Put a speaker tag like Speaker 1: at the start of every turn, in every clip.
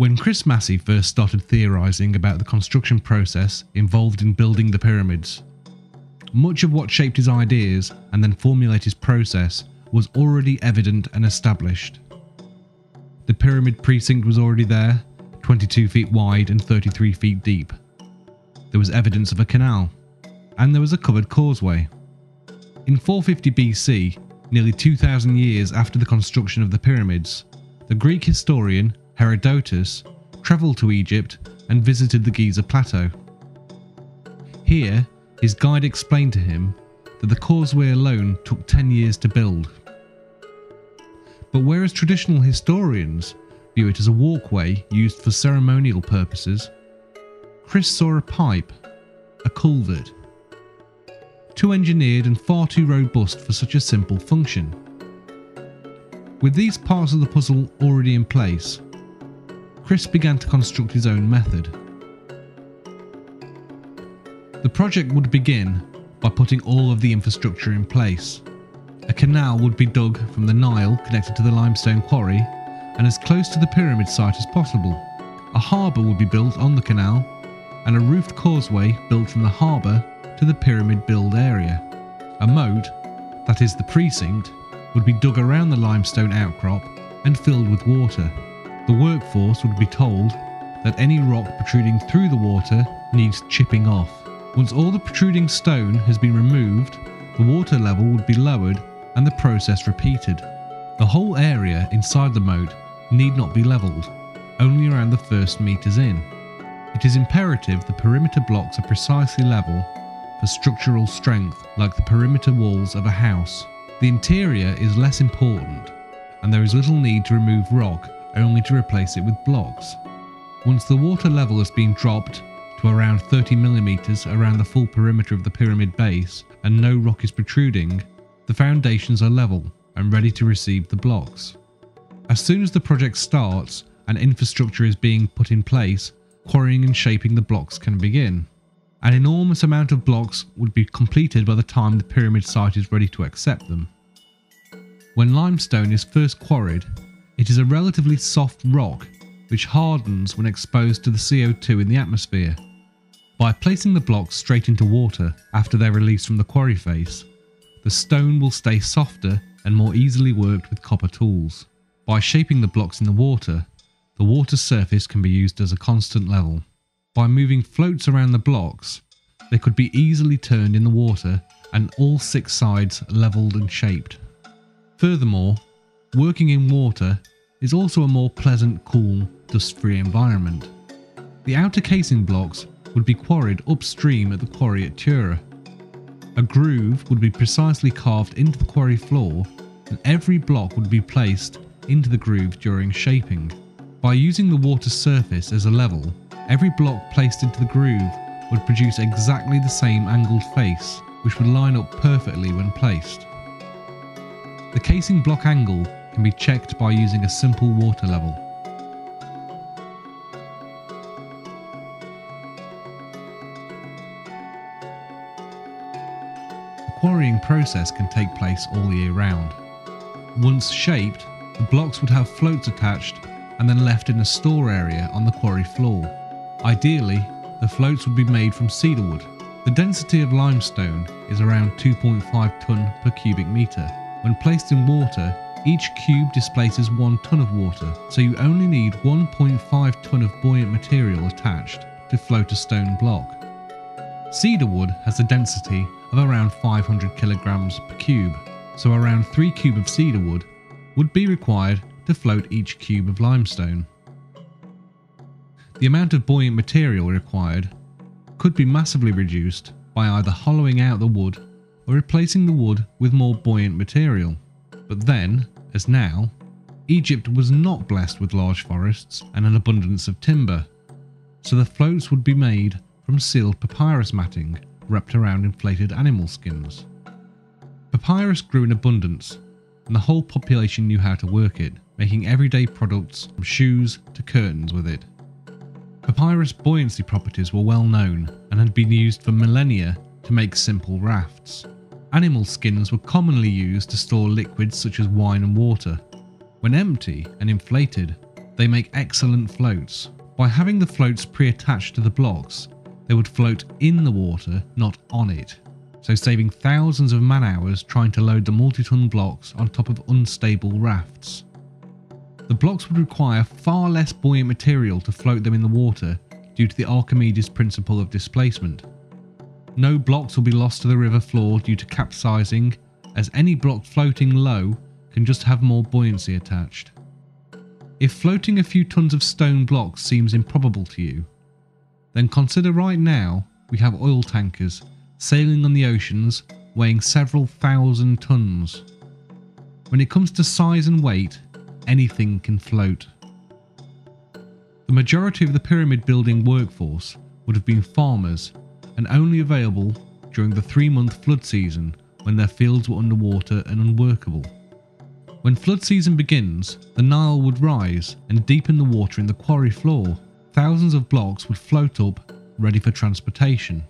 Speaker 1: When Chris Massey first started theorising about the construction process involved in building the pyramids, much of what shaped his ideas and then formulated his process was already evident and established. The pyramid precinct was already there, 22 feet wide and 33 feet deep. There was evidence of a canal, and there was a covered causeway. In 450 BC, nearly 2,000 years after the construction of the pyramids, the Greek historian Herodotus travelled to Egypt and visited the Giza Plateau. Here, his guide explained to him that the causeway alone took 10 years to build. But whereas traditional historians view it as a walkway used for ceremonial purposes, Chris saw a pipe, a culvert, too engineered and far too robust for such a simple function. With these parts of the puzzle already in place, Chris began to construct his own method. The project would begin by putting all of the infrastructure in place. A canal would be dug from the Nile connected to the limestone quarry and as close to the pyramid site as possible. A harbour would be built on the canal and a roofed causeway built from the harbour to the pyramid build area. A moat, that is the precinct, would be dug around the limestone outcrop and filled with water. The workforce would be told that any rock protruding through the water needs chipping off. Once all the protruding stone has been removed, the water level would be lowered and the process repeated. The whole area inside the moat need not be levelled, only around the first metres in. It is imperative the perimeter blocks are precisely level for structural strength, like the perimeter walls of a house. The interior is less important, and there is little need to remove rock, only to replace it with blocks. Once the water level has been dropped to around 30 millimeters around the full perimeter of the pyramid base and no rock is protruding, the foundations are level and ready to receive the blocks. As soon as the project starts and infrastructure is being put in place, quarrying and shaping the blocks can begin. An enormous amount of blocks would be completed by the time the pyramid site is ready to accept them. When limestone is first quarried, it is a relatively soft rock which hardens when exposed to the CO2 in the atmosphere. By placing the blocks straight into water after they're released from the quarry face, the stone will stay softer and more easily worked with copper tools. By shaping the blocks in the water surface can be used as a constant level. By moving floats around the blocks, they could be easily turned in the water and all 6 sides levelled and shaped. Furthermore, working in water is also a more pleasant, cool, dust-free environment. The outer casing blocks would be quarried upstream at the quarry at Tura. A groove would be precisely carved into the quarry floor and every block would be placed into the groove during shaping. By using the water surface as a level, every block placed into the groove would produce exactly the same angled face, which would line up perfectly when placed. The casing block angle can be checked by using a simple water level. The quarrying process can take place all year round. Once shaped, the blocks would have floats attached and then left in a store area on the quarry floor. Ideally, the floats would be made from cedar wood. The density of limestone is around 2.5 tonne per cubic metre. When placed in water, each cube displaces 1 tonne of water, so you only need 1.5 tonne of buoyant material attached to float a stone block. Cedar wood has a density of around 500 kilograms per cube, so around 3 cubes of cedar wood would be required to float each cube of limestone. The amount of buoyant material required could be massively reduced by either hollowing out the wood or replacing the wood with more buoyant material. But then, as now, Egypt was not blessed with large forests and an abundance of timber, so the floats would be made from sealed papyrus matting wrapped around inflated animal skins. Papyrus grew in abundance, and the whole population knew how to work it, making everyday products from shoes to curtains with it. Papyrus buoyancy properties were well known and had been used for millennia to make simple rafts. Animal skins were commonly used to store liquids such as wine and water. When empty and inflated, They make excellent floats. By having the floats pre-attached to the blocks, they would float in the water, not on it, so saving thousands of man-hours trying to load the multi-ton blocks on top of unstable rafts. The blocks would require far less buoyant material to float them in the water due to the Archimedes principle of displacement. No blocks will be lost to the river floor due to capsizing, as any block floating low can just have more buoyancy attached. If floating a few tons of stone blocks seems improbable to you, then consider right now we have oil tankers sailing on the oceans weighing several thousand tons. When it comes to size and weight, anything can float. The majority of the pyramid building workforce would have been farmers and only available during the 3-month flood season when their fields were underwater and unworkable. When flood season begins, the Nile would rise and deepen the water in the quarry floor. Thousands of blocks would float up, ready for transportation.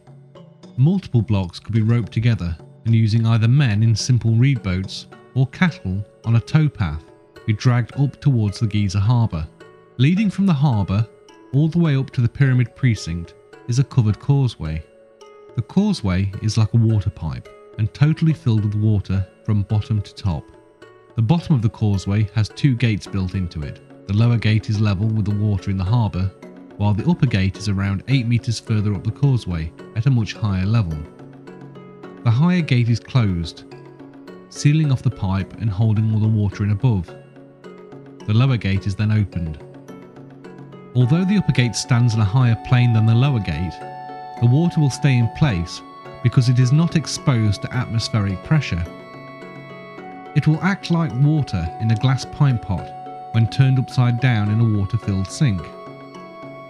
Speaker 1: Multiple blocks could be roped together and using either men in simple reed boats or cattle on a towpath be dragged up towards the Giza harbour. Leading from the harbour all the way up to the pyramid precinct is a covered causeway. The causeway is like a water pipe and totally filled with water from bottom to top. The bottom of the causeway has 2 gates built into it. The lower gate is level with the water in the harbour, while the upper gate is around 8 metres further up the causeway at a much higher level. The higher gate is closed, sealing off the pipe and holding all the water in above. The lower gate is then opened. Although the upper gate stands on a higher plane than the lower gate, the water will stay in place because it is not exposed to atmospheric pressure. It will act like water in a glass pint pot when turned upside down in a water-filled sink,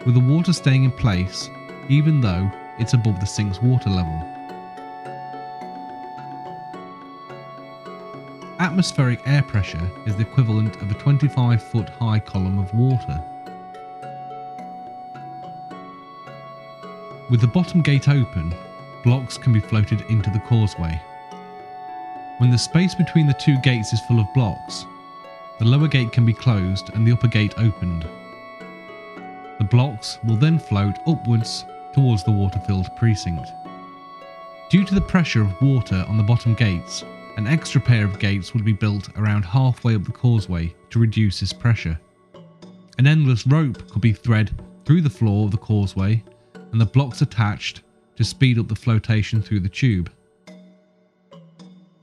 Speaker 1: with the water staying in place even though it's above the sink's water level. Atmospheric air pressure is the equivalent of a 25-foot high column of water. With the bottom gate open, blocks can be floated into the causeway. When the space between the 2 gates is full of blocks, the lower gate can be closed and the upper gate opened. The blocks will then float upwards towards the water-filled precinct. Due to the pressure of water on the bottom gates, an extra pair of gates would be built around halfway up the causeway to reduce this pressure. An endless rope could be threaded through the floor of the causeway and the blocks attached to speed up the flotation through the tube.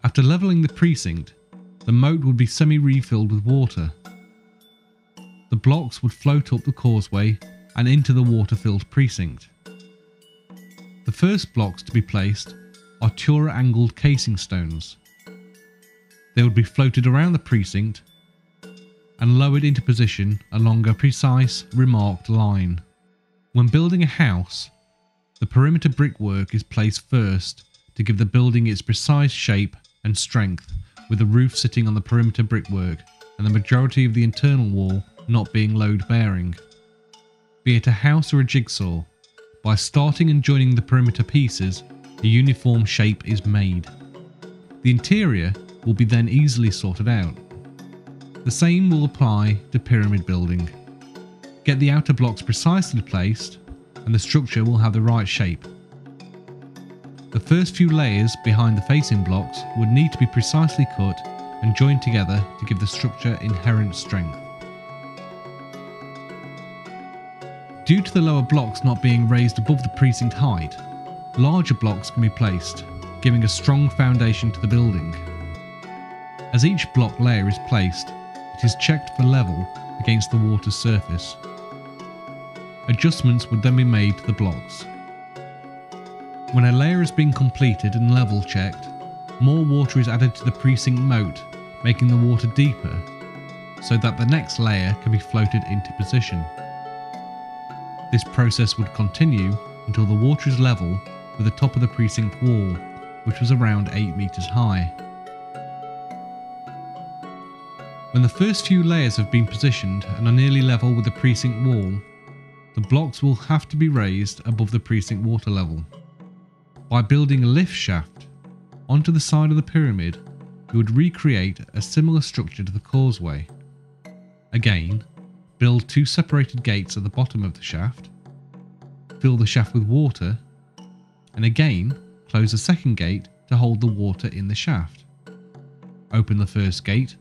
Speaker 1: After levelling the precinct, the moat would be semi-refilled with water. The blocks would float up the causeway and into the water-filled precinct. The first blocks to be placed are Tura-angled casing stones. They would be floated around the precinct and lowered into position along a precise, remarked line. When building a house, the perimeter brickwork is placed first to give the building its precise shape and strength, with the roof sitting on the perimeter brickwork and the majority of the internal wall not being load-bearing. Be it a house or a jigsaw, by starting and joining the perimeter pieces, a uniform shape is made. The interior will be then easily sorted out. The same will apply to pyramid building. Get the outer blocks precisely placed and the structure will have the right shape. The first few layers behind the facing blocks would need to be precisely cut and joined together to give the structure inherent strength. Due to the lower blocks not being raised above the precinct height, larger blocks can be placed, giving a strong foundation to the building. As each block layer is placed, it is checked for level against the water's surface. Adjustments would then be made to the blocks. When a layer has been completed and level checked, more water is added to the precinct moat, making the water deeper, so that the next layer can be floated into position. This process would continue until the water is level with the top of the precinct wall, which was around 8 meters high. When the first few layers have been positioned and are nearly level with the precinct wall, the blocks will have to be raised above the precinct water level. By building a lift shaft onto the side of the pyramid, you would recreate a similar structure to the causeway. Again, Build 2 separated gates at the bottom of the shaft. Fill the shaft with water, and again close the second gate to hold the water in the shaft. Open the first gate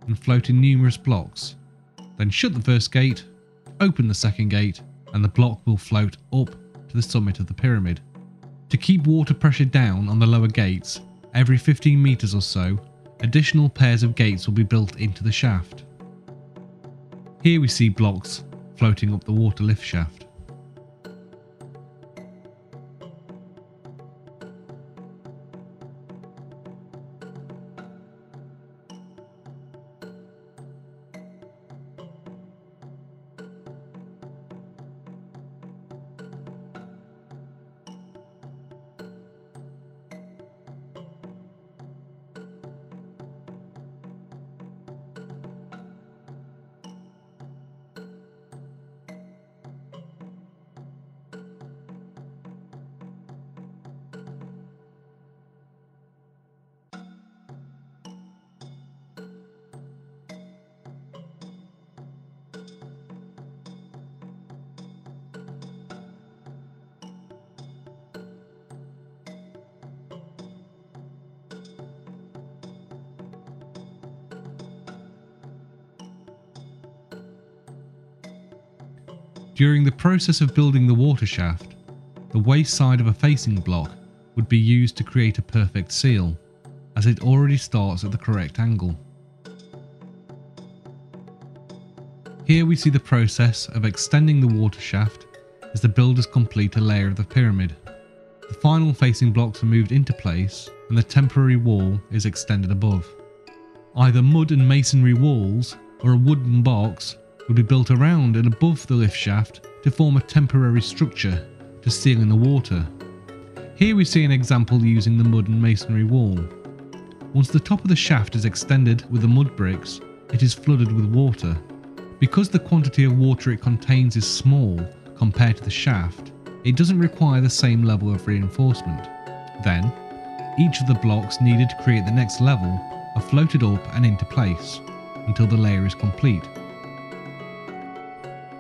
Speaker 1: and float in numerous blocks. Then shut the first gate, open the second gate, and the block will float up to the summit of the pyramid. To keep water pressure down on the lower gates, every 15 meters or so, additional pairs of gates will be built into the shaft. Here we see blocks floating up the water lift shaft. During the process of building the water shaft, the waste side of a facing block would be used to create a perfect seal, as it already starts at the correct angle. Here we see the process of extending the water shaft as the builders complete a layer of the pyramid. The final facing blocks are moved into place and the temporary wall is extended above. Either mud and masonry walls or a wooden box would be built around and above the lift shaft to form a temporary structure to seal in the water. Here we see an example using the mud and masonry wall. Once the top of the shaft is extended with the mud bricks, it is flooded with water. Because the quantity of water it contains is small compared to the shaft, it doesn't require the same level of reinforcement. Then, each of the blocks needed to create the next level are floated up and into place until the layer is complete.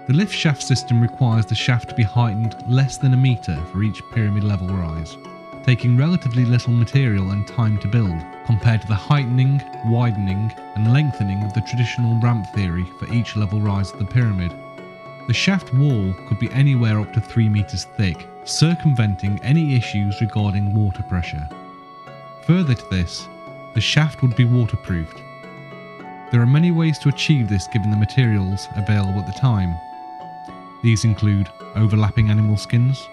Speaker 1: The lift shaft system requires the shaft to be heightened less than a metre for each pyramid level rise, taking relatively little material and time to build, compared to the heightening, widening and lengthening of the traditional ramp theory for each level rise of the pyramid. The shaft wall could be anywhere up to 3 meters thick, circumventing any issues regarding water pressure. Further to this, the shaft would be waterproofed. There are many ways to achieve this given the materials available at the time. These include overlapping animal skins,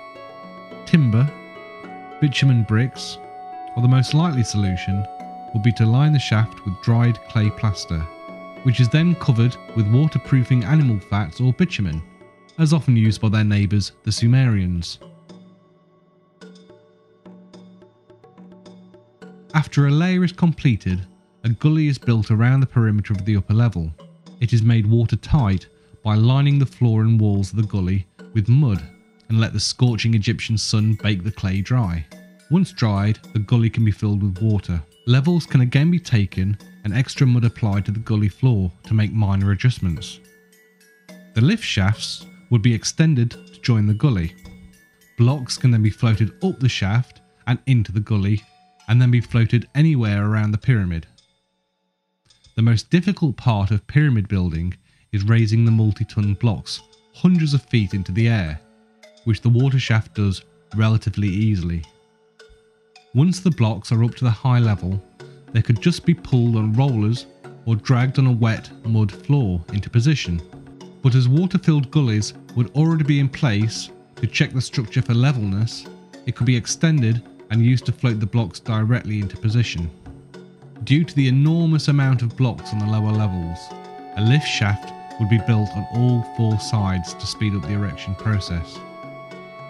Speaker 1: timber, bitumen bricks, or the most likely solution would be to line the shaft with dried clay plaster, which is then covered with waterproofing animal fats or bitumen, as often used by their neighbours the Sumerians. After a layer is completed, a gully is built around the perimeter of the upper level. It is made watertight by lining the floor and walls of the gully with mud and let the scorching Egyptian sun bake the clay dry. Once dried, the gully can be filled with water. Levels can again be taken and extra mud applied to the gully floor to make minor adjustments. The lift shafts would be extended to join the gully. Blocks can then be floated up the shaft and into the gully and then be floated anywhere around the pyramid. The most difficult part of pyramid building is raising the multi-ton blocks hundreds of feet into the air, which the water shaft does relatively easily. Once the blocks are up to the high level, they could just be pulled on rollers or dragged on a wet mud floor into position. But as water-filled gullies would already be in place to check the structure for levelness, it could be extended and used to float the blocks directly into position. Due to the enormous amount of blocks on the lower levels, a lift shaft would be built on all 4 sides to speed up the erection process.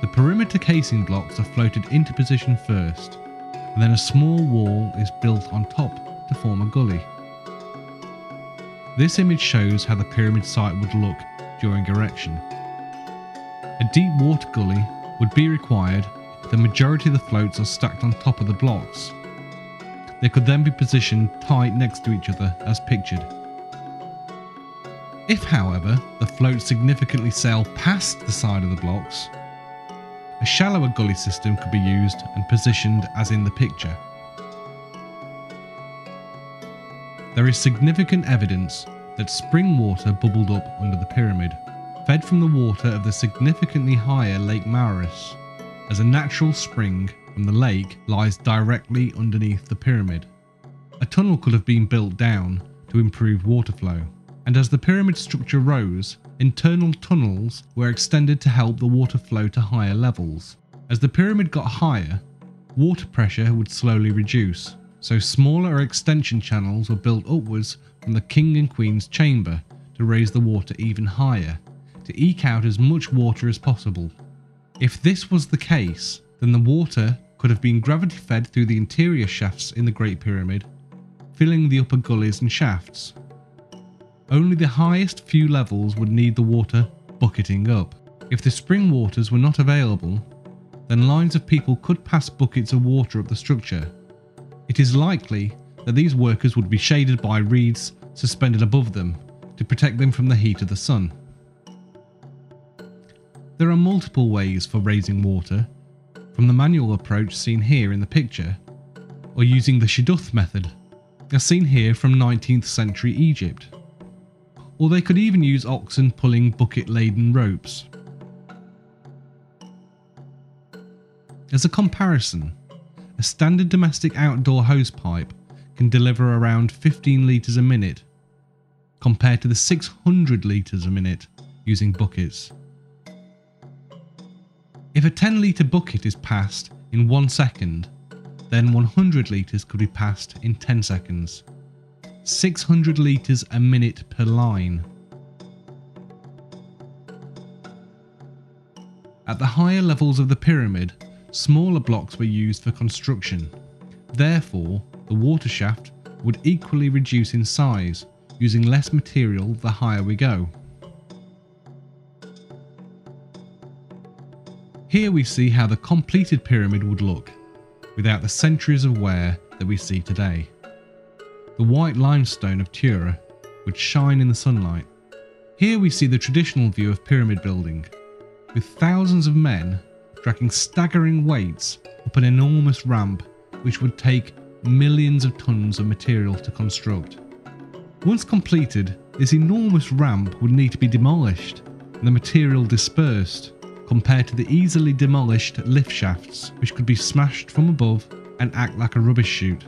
Speaker 1: The perimeter casing blocks are floated into position first, and then a small wall is built on top to form a gully. This image shows how the pyramid site would look during erection. A deep water gully would be required if the majority of the floats are stacked on top of the blocks. They could then be positioned tight next to each other as pictured. If, however, the floats significantly sail past the side of the blocks, a shallower gully system could be used and positioned as in the picture. There is significant evidence that spring water bubbled up under the pyramid, fed from the water of the significantly higher Lake Maurus, as a natural spring from the lake lies directly underneath the pyramid. A tunnel could have been built down to improve water flow, and as the pyramid structure rose, internal tunnels were extended to help the water flow to higher levels. As the pyramid got higher, water pressure would slowly reduce, so smaller extension channels were built upwards from the king and queen's chamber to raise the water even higher, to eke out as much water as possible. If this was the case, then the water could have been gravity fed through the interior shafts in the Great Pyramid, filling the upper gullies and shafts. Only the highest few levels would need the water bucketing up. If the spring waters were not available, then lines of people could pass buckets of water up the structure. It is likely that these workers would be shaded by reeds suspended above them to protect them from the heat of the sun. There are multiple ways for raising water, from the manual approach seen here in the picture, or using the shidduch method, as seen here from 19th century Egypt. Or they could even use oxen pulling bucket-laden ropes. As a comparison, a standard domestic outdoor hosepipe can deliver around 15 litres a minute, compared to the 600 litres a minute using buckets. If a 10-litre bucket is passed in 1 second, then 100 litres could be passed in 10 seconds. 600 litres a minute per line. At the higher levels of the pyramid, smaller blocks were used for construction. Therefore, the water shaft would equally reduce in size, using less material the higher we go. Here we see how the completed pyramid would look, without the centuries of wear that we see today. The white limestone of Tura would shine in the sunlight. Here we see the traditional view of pyramid building, with thousands of men dragging staggering weights up an enormous ramp which would take millions of tons of material to construct. Once completed, this enormous ramp would need to be demolished and the material dispersed, compared to the easily demolished lift shafts which could be smashed from above and act like a rubbish chute.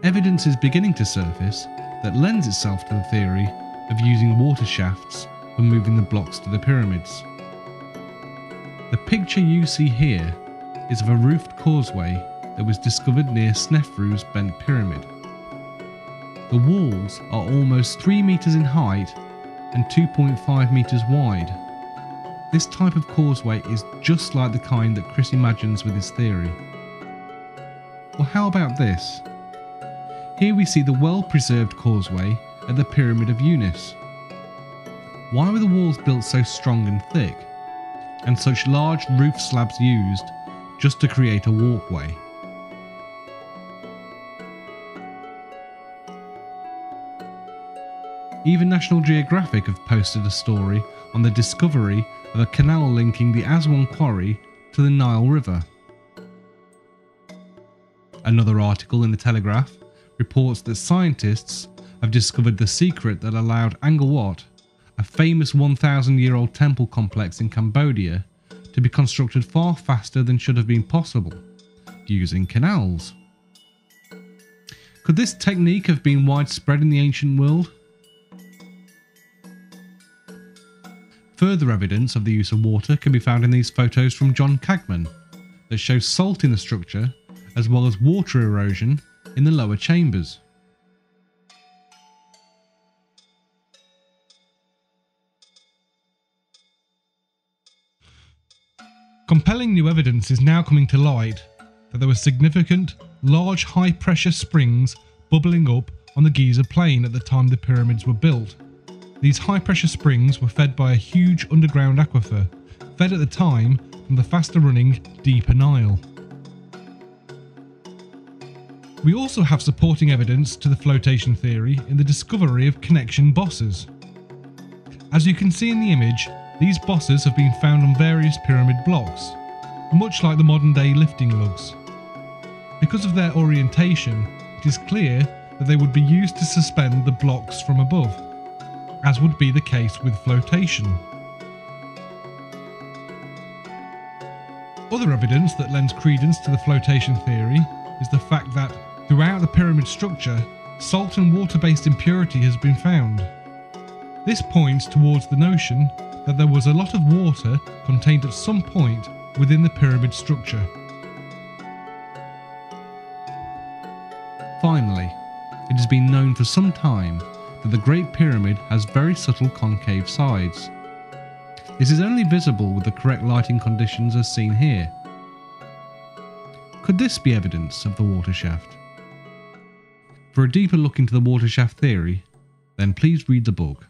Speaker 1: Evidence is beginning to surface that lends itself to the theory of using water shafts for moving the blocks to the pyramids. The picture you see here is of a roofed causeway that was discovered near Snefru's Bent Pyramid. The walls are almost 3 meters in height and 2.5 meters wide. This type of causeway is just like the kind that Chris imagines with his theory. Well, how about this? Here we see the well-preserved causeway at the Pyramid of Unis. Why were the walls built so strong and thick, and such large roof slabs used just to create a walkway? Even National Geographic have posted a story on the discovery of a canal linking the Aswan Quarry to the Nile River. Another article in the Telegraph reports that scientists have discovered the secret that allowed Angkor Wat, a famous 1,000-year-old temple complex in Cambodia, to be constructed far faster than should have been possible, using canals. Could this technique have been widespread in the ancient world? Further evidence of the use of water can be found in these photos from John Cagman that show salt in the structure as well as water erosion in the lower chambers. Compelling new evidence is now coming to light that there were significant, large high-pressure springs bubbling up on the Giza Plain at the time the pyramids were built. These high-pressure springs were fed by a huge underground aquifer, fed at the time from the faster-running deeper Nile. We also have supporting evidence to the flotation theory in the discovery of connection bosses. As you can see in the image, these bosses have been found on various pyramid blocks, much like the modern day lifting lugs. Because of their orientation, it is clear that they would be used to suspend the blocks from above, as would be the case with flotation. Other evidence that lends credence to the flotation theory is the fact that throughout the pyramid structure, salt and water-based impurity has been found. This points towards the notion that there was a lot of water contained at some point within the pyramid structure. Finally, it has been known for some time that the Great Pyramid has very subtle concave sides. This is only visible with the correct lighting conditions as seen here. Could this be evidence of the water shaft? For a deeper look into the water shaft theory, then please read the book.